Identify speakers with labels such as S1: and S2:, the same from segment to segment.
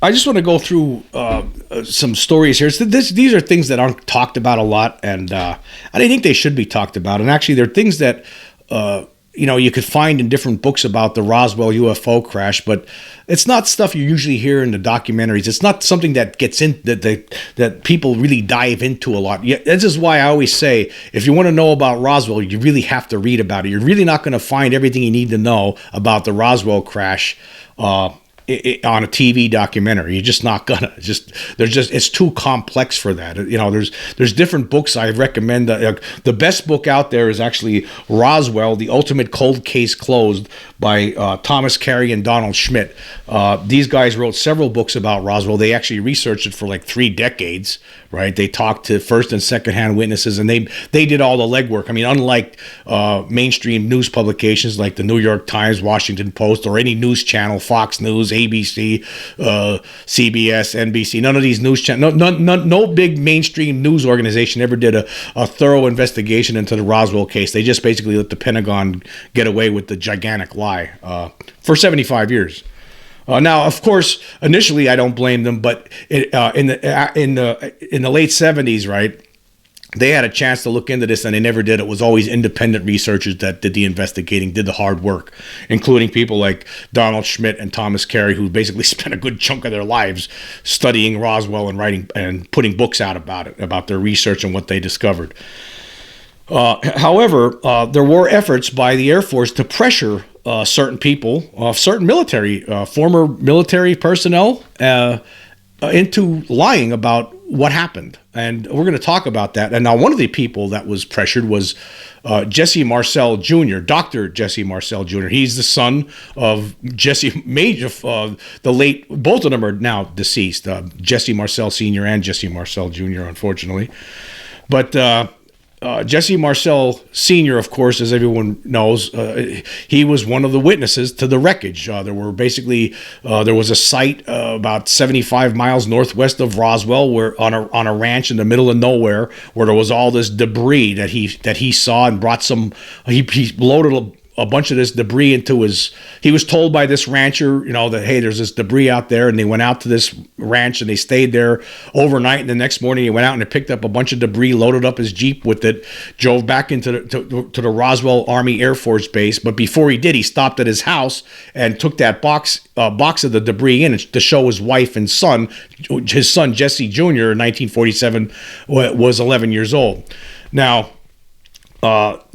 S1: I just want to go through some stories here. These are things that aren't talked about a lot, and I think they should be talked about. And actually, they're things that you could find in different books about the Roswell UFO crash, but it's not stuff you usually hear in the documentaries. It's not something that gets in that people really dive into a lot. Yeah, this is why I always say, if you want to know about Roswell, you really have to read about it. You're really not going to find everything you need to know about the Roswell crash on a TV documentary. You're just not gonna. It's too complex for that. There's different books I recommend. The best book out there is actually Roswell: The Ultimate Cold Case Closed by Thomas Carey and Donald Schmidt. These guys wrote several books about Roswell. They actually researched it for like 3 decades. Right? They talked to first and second-hand witnesses, and they did all the legwork. I mean, unlike mainstream news publications like the New York Times, Washington Post, or any news channel, Fox News, ABC, CBS, NBC, none of these news channels, no big mainstream news organization ever did a thorough investigation into the Roswell case. They just basically let the Pentagon get away with the gigantic lie for 75 years. Now, of course, initially I don't blame them, but in the late 70s, right, they had a chance to look into this and they never did. It was always independent researchers that did the investigating, did the hard work, including people like Donald Schmidt and Thomas Carey, who basically spent a good chunk of their lives studying Roswell and writing and putting books out about it, about their research and what they discovered. However, there were efforts by the Air Force to pressure certain people, certain military, former military personnel, into lying about what happened. And we're going to talk about that. And now one of the people that was pressured was Jesse Marcel Jr., Dr. Jesse Marcel Jr. He's the son of Jesse Major, the late, both of them are now deceased, Jesse Marcel Sr. and Jesse Marcel Jr., unfortunately. But Jesse Marcel Sr., of course, as everyone knows, he was one of the witnesses to the wreckage. There was a site about 75 miles northwest of Roswell, where on a ranch in the middle of nowhere, where there was all this debris that he saw and brought some. He loaded a bunch of this debris into he was told by this rancher, that, hey, there's this debris out there. And they went out to this ranch and they stayed there overnight. And the next morning he went out and they picked up a bunch of debris, loaded up his Jeep with it, drove back into to the Roswell Army Air Force Base. But before he did, he stopped at his house and took that box of the debris in to show his wife and son. His son, Jesse Jr., in 1947, was 11 years old. Now,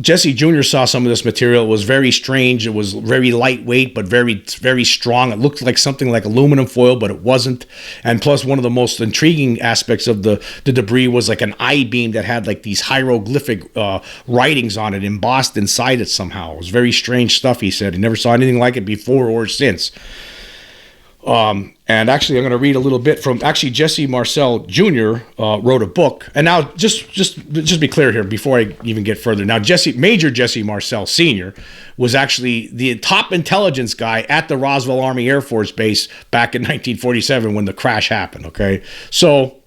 S1: Jesse Jr. saw some of this material. It was very strange. It was very lightweight, but very, very strong. It looked like something like aluminum foil, but it wasn't. And plus, one of the most intriguing aspects of the debris was like an I-beam that had like these hieroglyphic writings on it embossed inside it somehow. It was very strange stuff, he said. He never saw anything like it before or since. And actually, I'm going to read a little bit from Jesse Marcel Jr. Wrote a book. And now, just be clear here before I even get further. Now, Major Jesse Marcel Sr. was actually the top intelligence guy at the Roswell Army Air Force Base back in 1947 when the crash happened. Okay, so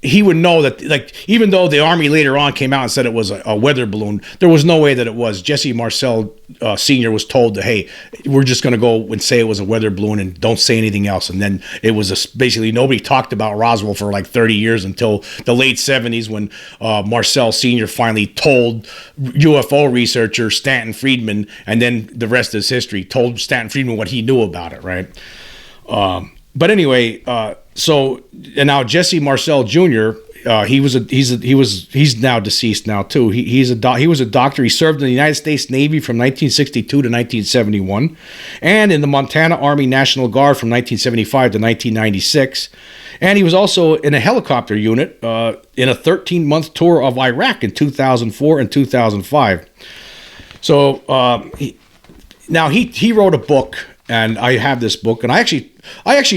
S1: he would know that, like, even though the Army later on came out and said it was a weather balloon, there was no way that it was. Jesse Marcel Sr. was told that, hey, we're just going to go and say it was a weather balloon and don't say anything else. And then it was basically nobody talked about Roswell for like 30 years until the late 70s when Marcel Sr. finally told UFO researcher Stanton Friedman, and then the rest is history, told Stanton Friedman what he knew about it, right? But anyway, and now Jesse Marcel Jr. He's now deceased now too. He was a doctor. He served in the United States Navy from 1962 to 1971, and in the Montana Army National Guard from 1975 to 1996. And he was also in a helicopter unit in a 13-month tour of Iraq in 2004 and 2005. So he wrote a book. And I have this book, and I actually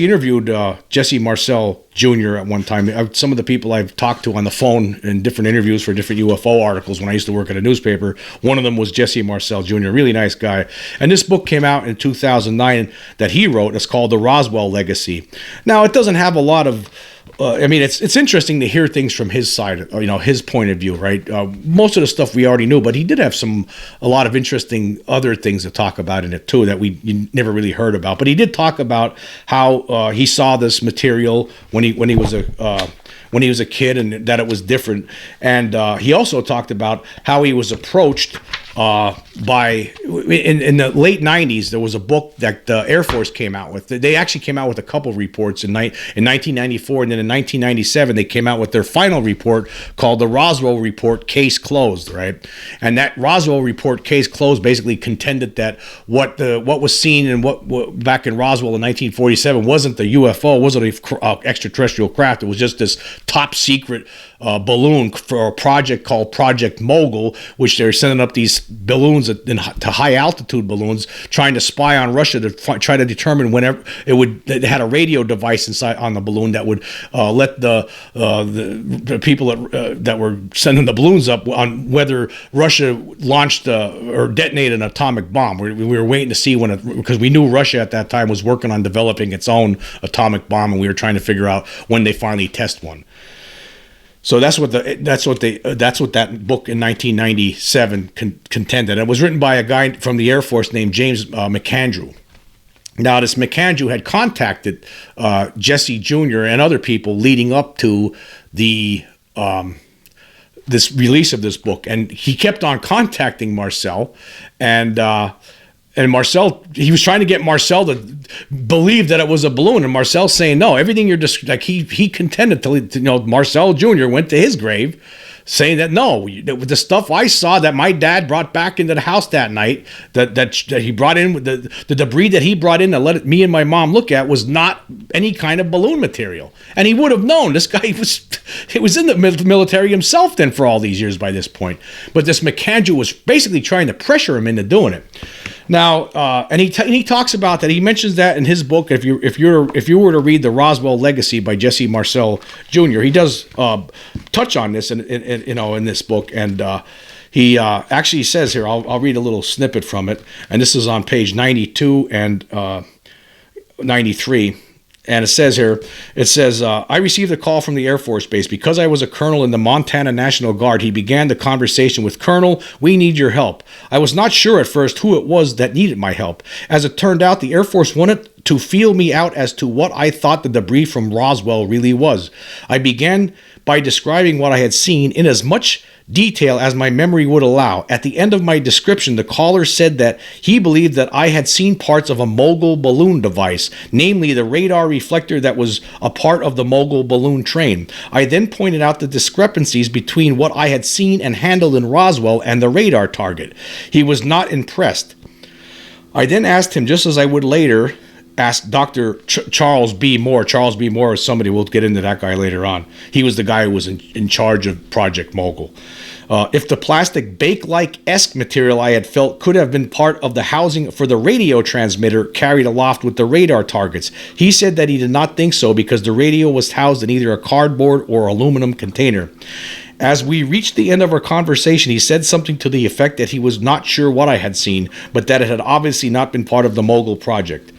S1: interviewed Jesse Marcel Jr. at one time. Some of the people I've talked to on the phone in different interviews for different UFO articles when I used to work at a newspaper, one of them was Jesse Marcel Jr., really nice guy. And this book came out in 2009 that he wrote. It's called The Roswell Legacy. Now, it doesn't have a lot of I mean, it's interesting to hear things from his side, his point of view, right? Most of the stuff we already knew, but he did have a lot of interesting other things to talk about in it too that you never really heard about. But he did talk about how he saw this material when he was a kid, and that it was different. And he also talked about how he was approached in the late 90s. There was a book that the Air Force came out with. They actually came out with a couple reports in 1994, and then in 1997 they came out with their final report called the Roswell Report, Case Closed, right? And that Roswell Report, Case Closed, basically contended that what was seen and what back in Roswell in 1947 wasn't the UFO, wasn't an extraterrestrial craft. It was just this top secret balloon for a project called Project Mogul, which they're sending up these balloons to high altitude balloons, trying to spy on Russia to try to determine whenever it had a radio device inside on the balloon that would let the people that were sending the balloons up on whether Russia launched or detonated an atomic bomb. We were waiting to see because we knew Russia at that time was working on developing its own atomic bomb, and we were trying to figure out when they finally test one. So that's what that book in 1997 contended. It was written by a guy from the Air Force named James McAndrew. Now, this McAndrew had contacted Jesse Jr. and other people leading up to the this release of this book, and he kept on contacting Marcel, and Marcel, he was trying to get Marcel to believe that it was a balloon, and Marcel's saying no. Everything you're just like he contended to Marcel Jr. went to his grave, saying that no, the stuff I saw that my dad brought back into the house that night, that he brought in with the debris that he brought in to let me and my mom look at was not any kind of balloon material, and he would have known. This guy was in the military himself then for all these years by this point, but this McAndrew was basically trying to pressure him into doing it. Now, and he talks about that. He mentions that in his book. If you were to read the Roswell Legacy by Jesse Marcel Jr., he does touch on this in this book, and he actually says here. I'll read a little snippet from it, and this is on page 92 and 93. And it says here, I received a call from the Air Force Base. Because I was a colonel in the Montana National Guard, he began the conversation with, "Colonel, we need your help." I was not sure at first who it was that needed my help. As it turned out, the Air Force wanted to feel me out as to what I thought the debris from Roswell really was. I began by describing what I had seen in as much detail as my memory would allow. At the end of my description, the caller said that he believed that I had seen parts of a Mogul balloon device, namely the radar reflector that was a part of the Mogul balloon train. I then pointed out the discrepancies between what I had seen and handled in Roswell and the radar target. He was not impressed. I then asked him, just as I would later ask Dr. Charles B. Moore. Charles B. Moore is somebody, we'll get into that guy later on. He was the guy who was in charge of Project Mogul. If the plastic bake-like-esque material I had felt could have been part of the housing for the radio transmitter carried aloft with the radar targets. He said that he did not think so because the radio was housed in either a cardboard or aluminum container. As we reached the end of our conversation, he said something to the effect that he was not sure what I had seen, but that it had obviously not been part of the Mogul project.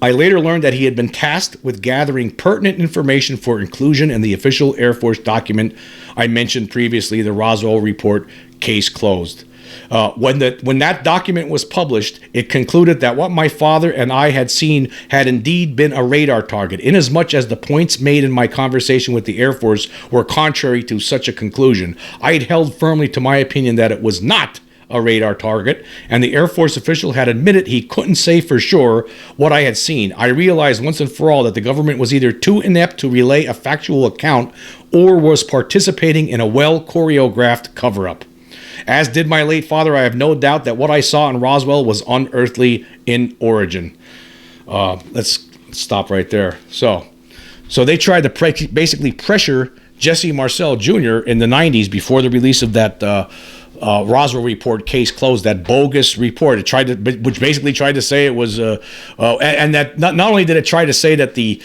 S1: I later learned that he had been tasked with gathering pertinent information for inclusion in the official Air Force document I mentioned previously, the Roswell Report, Case Closed. When that document was published, it concluded that what my father and I had seen had indeed been a radar target, inasmuch as the points made in my conversation with the Air Force were contrary to such a conclusion. I had held firmly to my opinion that it was not a radar target, and the Air Force official had admitted he couldn't say for sure what I had seen. I realized once and for all that the government was either too inept to relay a factual account or was participating in a well-choreographed cover-up. As did my late father, I have no doubt that what I saw in Roswell was unearthly in origin. Let's stop right there. So they tried to basically pressure Jesse Marcel Jr. in the 90s before the release of that Roswell Report, Case Closed, that bogus report. Which basically tried to say it was, and that not only did it try to say that the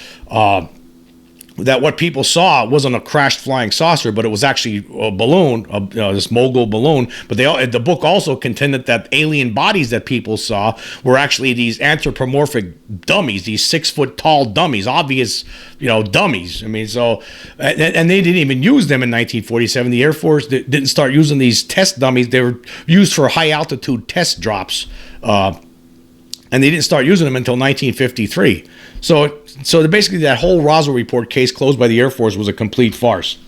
S1: that what people saw wasn't a crashed flying saucer, but it was actually a balloon, this mogul balloon. But the book also contended that alien bodies that people saw were actually these anthropomorphic dummies, these 6 foot tall dummies, obvious, dummies. I mean, so, and they didn't even use them in 1947. The Air Force didn't start using these test dummies. They were used for high altitude test drops. And they didn't start using them until 1953. So basically that whole Roswell report case closed by the Air Force was a complete farce.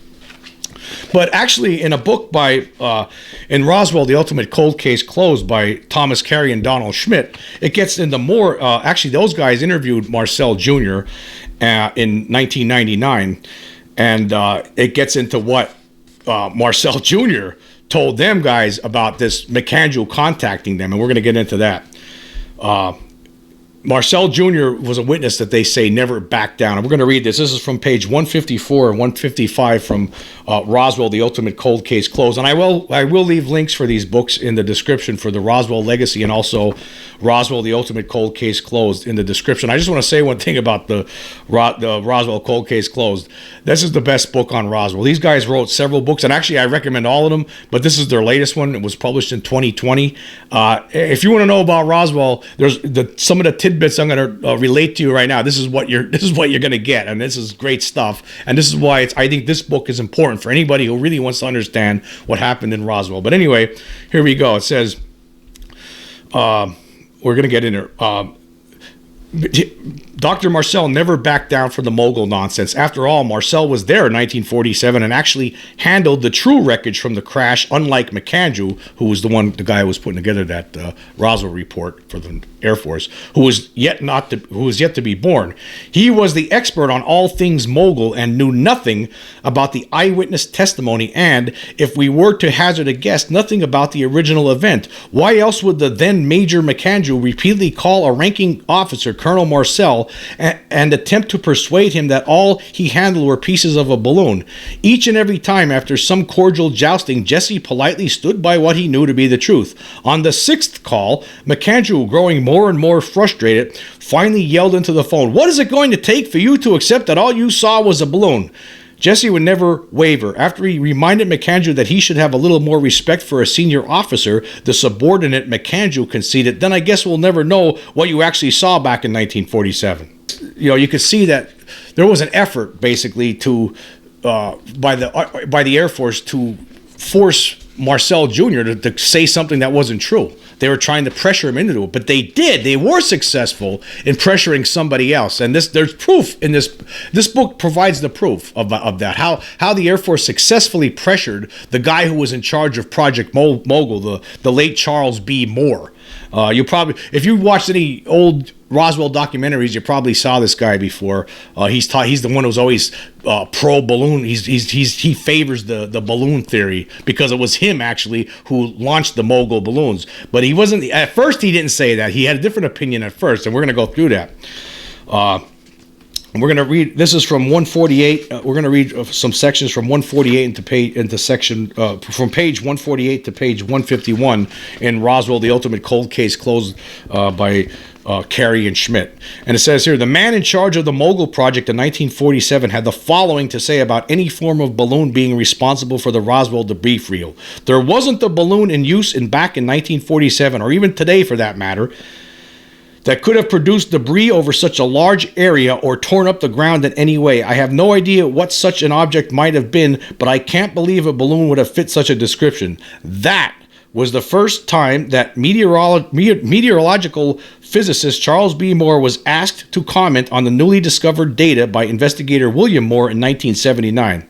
S1: But actually, in a book in Roswell, The Ultimate Cold Case Closed by Thomas Carey and Donald Schmidt, it gets into more. Actually, those guys interviewed Marcel Jr. In 1999, and it gets into what Marcel Jr. told them guys about this McAndrew contacting them, and we're going to get into that. Marcel Jr. was a witness that they say never backed down. And we're going to read this. This is from page 154 and 155 from Roswell, The Ultimate Cold Case Closed. And I will leave links for these books in the description for the Roswell Legacy and also Roswell, The Ultimate Cold Case Closed in the description. I just want to say one thing about the Roswell Cold Case Closed. This is the best book on Roswell. These guys wrote several books, and actually I recommend all of them, but this is their latest one. It was published in 2020. If you want to know about Roswell, there's some of the tidbits I'm going to relate to you right now. This is what you're going to get, and this is great stuff. And this is why I think this book is important for anybody who really wants to understand what happened in Roswell. But anyway, here we go. It says, we're going to get in there. Dr. Marcel never backed down from the mogul nonsense. After all, Marcel was there in 1947 and actually handled the true wreckage from the crash, unlike McAndrew, who was the guy who was putting together that Roswell report for the Air Force, who was yet to be born. He was the expert on all things mogul and knew nothing about the eyewitness testimony and, if we were to hazard a guess, nothing about the original event. Why else would the then Major McAndrew repeatedly call a ranking officer, Colonel Marcel, and attempt to persuade him that all he handled were pieces of a balloon? Each and every time, after some cordial jousting, Jesse politely stood by what he knew to be the truth. On the 6th call, McAndrew, growing more and more frustrated, finally yelled into the phone, "What is it going to take for you to accept that all you saw was a balloon?" Jesse would never waver. After he reminded McAndrew that he should have a little more respect for a senior officer, the subordinate McAndrew conceded, "Then I guess we'll never know what you actually saw back in 1947. You could see that there was an effort, basically, to by the Air Force to force Marcel Jr. to say something that wasn't true. They were trying to pressure him into it, but they did. They were successful in pressuring somebody else, and there's proof in this. This book provides the proof of that. How the Air Force successfully pressured the guy who was in charge of Project Mogul, the late Charles B. Moore. You probably, if you watched any old Roswell documentaries, you probably saw this guy before. He's the one who's always pro balloon. He favors the balloon theory because it was him actually who launched the mogul balloons. But he wasn't at first. He didn't say that. He had a different opinion at first, and we're going to go through that. We're going to read. This is from 148. We're going to read some sections from 148 from page 148 to page 151 in Roswell, The Ultimate Cold Case Closed by Carey and Schmidt. And it says here, the man in charge of the Mogul Project in 1947 had the following to say about any form of balloon being responsible for the Roswell debris field. There wasn't a balloon in use back in 1947, or even today for that matter, that could have produced debris over such a large area or torn up the ground in any way. I have no idea what such an object might have been, but I can't believe a balloon would have fit such a description. That was the first time that meteorological physicist Charles B. Moore was asked to comment on the newly discovered data by investigator William Moore in 1979.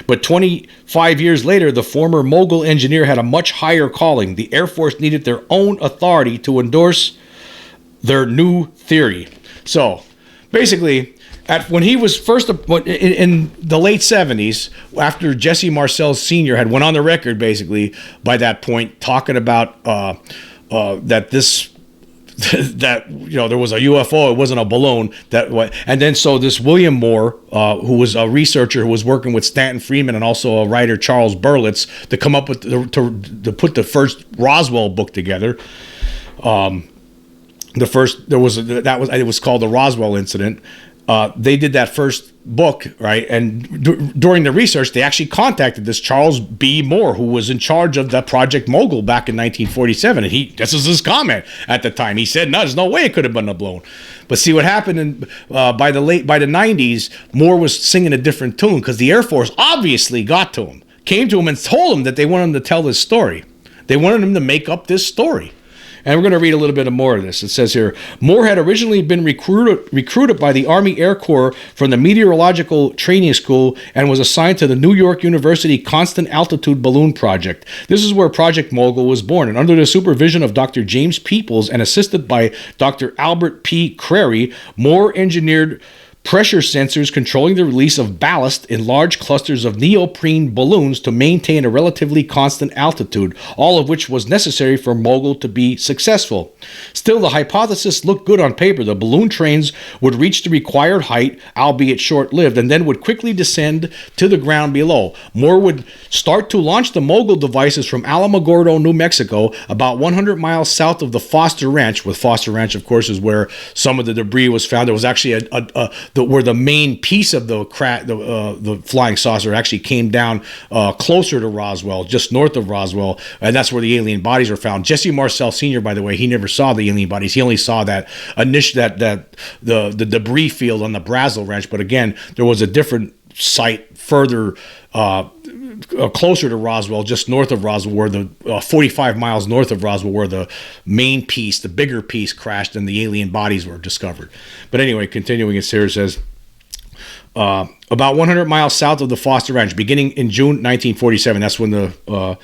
S1: But 25 years later, the former mogul engineer had a much higher calling. The Air Force needed their own authority to endorse their new theory. So basically, when he was first in the late 70s, after Jesse Marcel Sr. had went on the record basically by that point talking about that there was a UFO, it wasn't a balloon, and then so this William Moore, who was a researcher who was working with Stanton Friedman and also a writer Charles Berlitz to come up with to put the first Roswell book together. It was called the Roswell Incident. they did that first book, right? And during the research, they actually contacted this Charles B. Moore, who was in charge of the Project Mogul back in 1947. And this was his comment at the time. He said, no, there's no way it could have been a balloon. But see what happened by the 90s, Moore was singing a different tune because the Air Force obviously got to him, came to him and told him that they wanted him to tell this story. They wanted him to make up this story. And we're going to read a little bit more of this. It says here, Moore had originally been recruited by the Army Air Corps from the Meteorological Training School and was assigned to the New York University Constant Altitude Balloon Project. This is where Project Mogul was born. And under the supervision of Dr. James Peoples and assisted by Dr. Albert P. Crary, Moore engineered pressure sensors controlling the release of ballast in large clusters of neoprene balloons to maintain a relatively constant altitude, all of which was necessary for Mogul to be successful. Still, the hypothesis looked good on paper. The balloon trains would reach the required height, albeit short-lived, and then would quickly descend to the ground below. Moore would start to launch the Mogul devices from Alamogordo, New Mexico, about 100 miles south of the Foster Ranch. With Foster Ranch, of course, is where some of the debris was found. There was actually where the main piece of the flying saucer actually came down closer to Roswell, just north of Roswell, and that's where the alien bodies were found. Jesse Marcel Sr., by the way, he never saw the alien bodies. He only saw the debris field on the Brazel Ranch. But again, there was a different site further closer to Roswell, just north of Roswell, where the 45 miles north of Roswell, where the main piece, the bigger piece, crashed and the alien bodies were discovered. But anyway, continuing, it here says, about 100 miles south of the Foster Ranch, beginning in June 1947. That's when the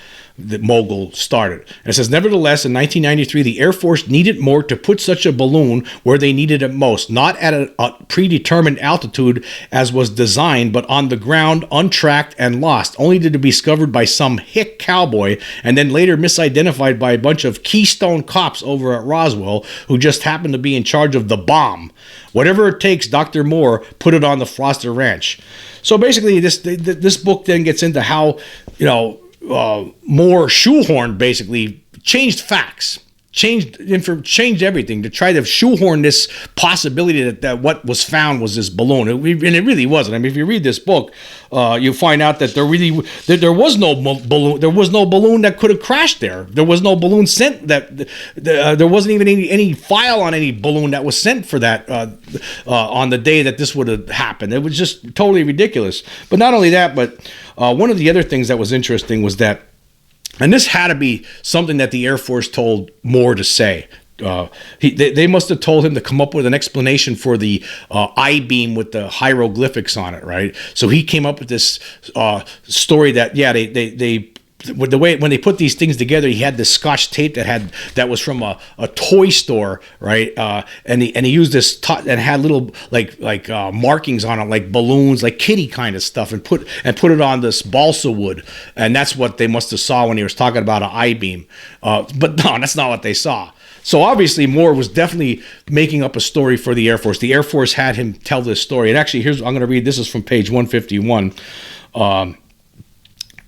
S1: Mogul started. And it says, nevertheless, in 1993, the Air Force needed more to put such a balloon where they needed it most, not at a predetermined altitude as was designed, but on the ground, untracked and lost, only to be discovered by some hick cowboy and then later misidentified by a bunch of Keystone cops over at Roswell who just happened to be in charge of the bomb. Whatever it takes, Dr. Moore put it on the Foster Ranch. So basically, this book then gets into how, Moore shoehorned, basically changed facts, changed everything to try to shoehorn this possibility that what was found was this balloon, and it really wasn't. I mean, if you read this book, you find out that there was no balloon. There was no balloon that could have crashed there. There was no balloon sent. There wasn't even any file on any balloon that was sent for that on the day that this would have happened. It was just totally ridiculous. But not only that, but one of the other things that was interesting was that, and this had to be something that the Air Force told Moore to say. They must have told him to come up with an explanation for the I-beam with the hieroglyphics on it, right? So he came up with this story that, they with the way when they put these things together, he had this Scotch tape that was from a toy store, right? And he used this and had little like markings on it, like balloons, like kitty kind of stuff, and put it on this balsa wood, and that's what they must have saw when he was talking about an I-beam. But no, that's not what they saw. So obviously Moore was definitely making up a story for the Air Force. The Air Force had him tell this story. And actually, I'm going to read. This is from page 151.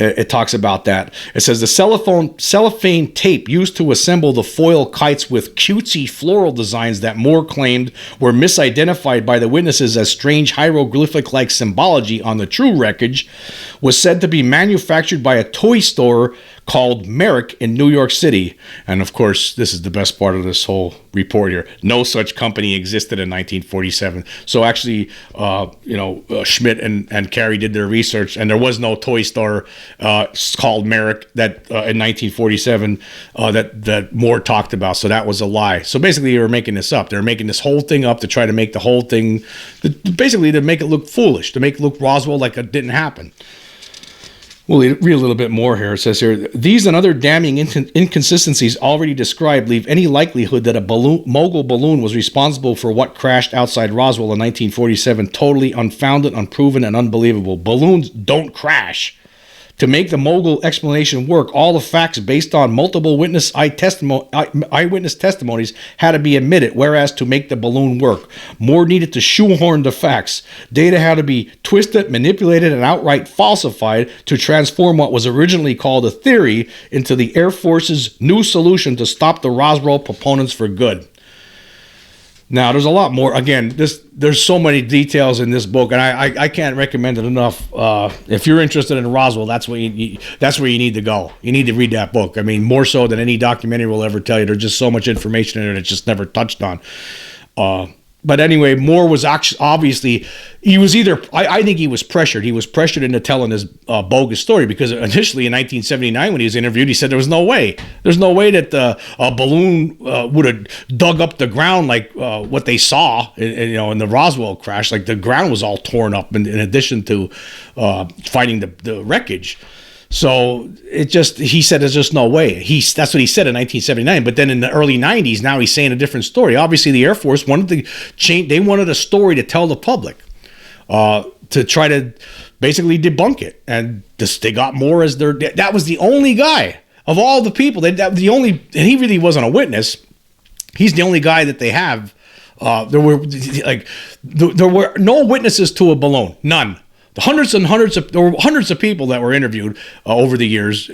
S1: It talks about that. It says the cellophane tape used to assemble the foil kites with cutesy floral designs that Moore claimed were misidentified by the witnesses as strange hieroglyphic-like symbology on the true wreckage was said to be manufactured by a toy store called Merrick in New York City. And of course, this is the best part of this whole report here. No such company existed in 1947. So actually, Schmidt and Carey did their research, and there was no toy store called Merrick that in 1947 that Moore talked about. So that was a lie. So basically, they were making this up. They were making this whole thing up to try to make the whole thing, basically to make it look foolish, to make it look Roswell like it didn't happen. We'll read a little bit more here. It says here, these and other damning inconsistencies already described leave any likelihood that a Mogul balloon was responsible for what crashed outside Roswell in 1947 totally unfounded, unproven, and unbelievable. Balloons don't crash. To make the Mogul explanation work, all the facts based on multiple eyewitness testimonies had to be admitted, whereas to make the balloon work, Moore needed to shoehorn the facts. Data had to be twisted, manipulated, and outright falsified to transform what was originally called a theory into the Air Force's new solution to stop the Roswell proponents for good. Now, there's a lot more. Again, there's so many details in this book, and I can't recommend it enough. If you're interested in Roswell, that's where you need to go. You need to read that book. I mean, more so than any documentary will ever tell you. There's just so much information in it that's just never touched on. But anyway, Moore was actually, obviously, he was either, I think he was pressured. He was pressured into telling his bogus story, because initially in 1979 when he was interviewed, he said there was no way. There's no way that a balloon would have dug up the ground like what they saw in the Roswell crash. Like the ground was all torn up in addition to finding the wreckage. So he said there's just no way. That's what he said in 1979. But then in the early 90s, now he's saying a different story. Obviously, the Air Force wanted to change. They wanted a story to tell the public, to try to basically debunk it. And they got Moore as that was the only guy of all the people. And he really wasn't a witness. He's the only guy that they have. There were no witnesses to a balloon. None. There were hundreds of people that were interviewed over the years.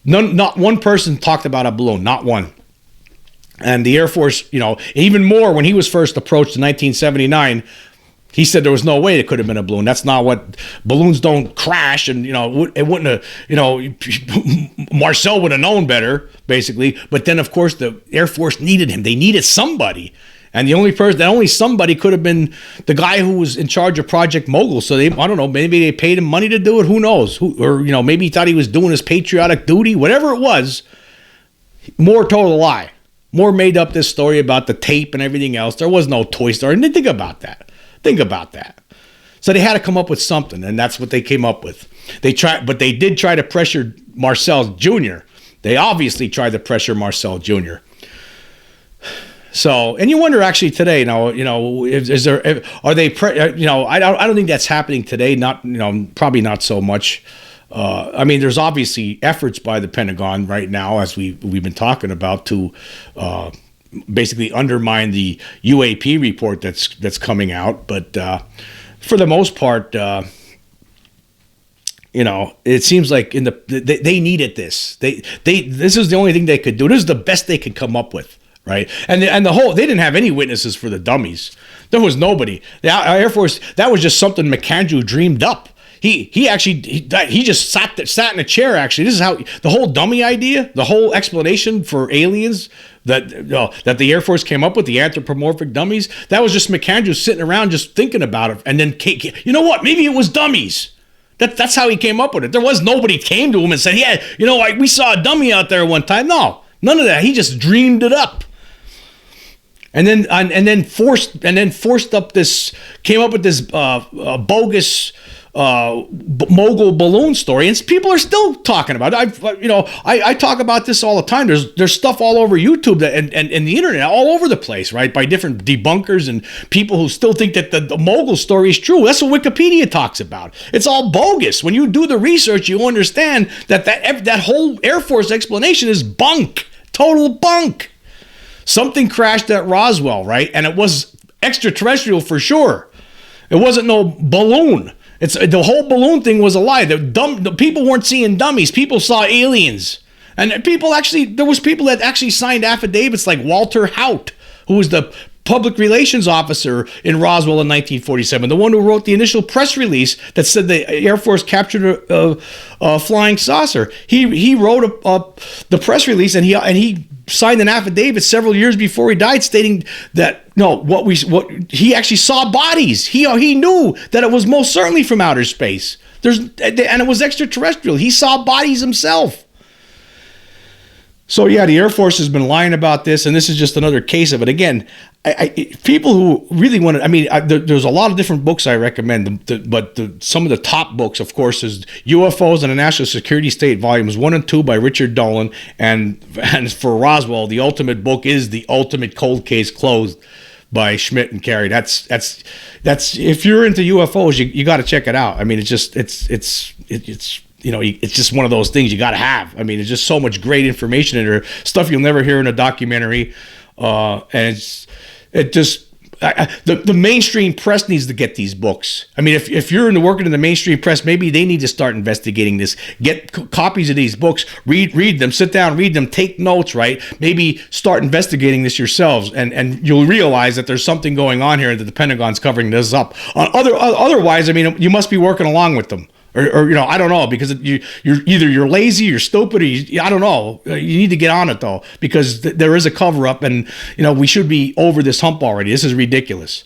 S1: Not one person talked about a balloon, not one. And the Air Force, even more, when he was first approached in 1979, he said there was no way it could have been a balloon. That's not what, balloons don't crash, and it wouldn't have, Marcel would have known better, basically. But then, of course, the Air Force needed him. They needed somebody. And only somebody could have been the guy who was in charge of Project Mogul. So I don't know, maybe they paid him money to do it. Who knows? Maybe he thought he was doing his patriotic duty. Whatever it was, Moore told a lie. Moore made up this story about the tape and everything else. There was no Toy Story. And think about that. So they had to come up with something, and that's what they came up with. But they did try to pressure Marcel Jr. They obviously tried to pressure Marcel Jr. So, and you wonder actually today, are they, I don't think that's happening today. Not, probably not so much. There's obviously efforts by the Pentagon right now, as we've been talking about, to basically undermine the UAP report that's coming out. But for the most part, it seems like they needed this. This is the only thing they could do. This is the best they could come up with. Right. And they didn't have any witnesses for the dummies. There was nobody. The Air Force, that was just something McAndrew dreamed up. He just sat in a chair. Actually, this is how the whole dummy idea, the whole explanation for aliens that the Air Force came up with, the anthropomorphic dummies, that was just McAndrew sitting around just thinking about it. And then, you know what? Maybe it was dummies. That's how he came up with it. There was nobody came to him and said, yeah, we saw a dummy out there one time. No, none of that. He just dreamed it up. And then forced up this, came up with this bogus mogul balloon story, and people are still talking about it. I talk about this all the time. There's stuff all over YouTube and the internet all over the place, right? By different debunkers and people who still think that the mogul story is true. That's what Wikipedia talks about. It's all bogus. When you do the research, you understand that whole Air Force explanation is bunk, total bunk. Something crashed at Roswell, right? And it was extraterrestrial for sure. It wasn't no balloon. The whole balloon thing was a lie. The people weren't seeing dummies. People saw aliens. And there was people that actually signed affidavits, like Walter Haut, who was the public relations officer in Roswell in 1947, the one who wrote the initial press release that said the Air Force captured a flying saucer. He wrote the press release, and he signed an affidavit several years before he died, stating that he actually saw bodies. He knew that it was most certainly from outer space. And it was extraterrestrial. He saw bodies himself. So yeah, the Air Force has been lying about this, and this is just another case of it. Again, people who really want to, there's a lot of different books I recommend, but some of the top books, of course, is UFOs and the National Security State, volumes 1 and 2 by Richard Dolan, and for Roswell, the ultimate book is The Ultimate Cold Case Closed by Schmidt and Carey. That's if you're into UFOs, you got to check it out. I mean, it's just one of those things you got to have. I mean, there's just so much great information in there, stuff you'll never hear in a documentary. And The mainstream press needs to get these books. I mean, if you're working in the mainstream press, maybe they need to start investigating this. Get copies of these books, read them, sit down, read them, take notes, right? Maybe start investigating this yourselves, and you'll realize that there's something going on here that the Pentagon's covering this up. Otherwise, I mean, you must be working along with them. Or I don't know, because you're lazy, you're stupid, or I don't know. You need to get on it though, because there is a cover up, and we should be over this hump already. This is ridiculous.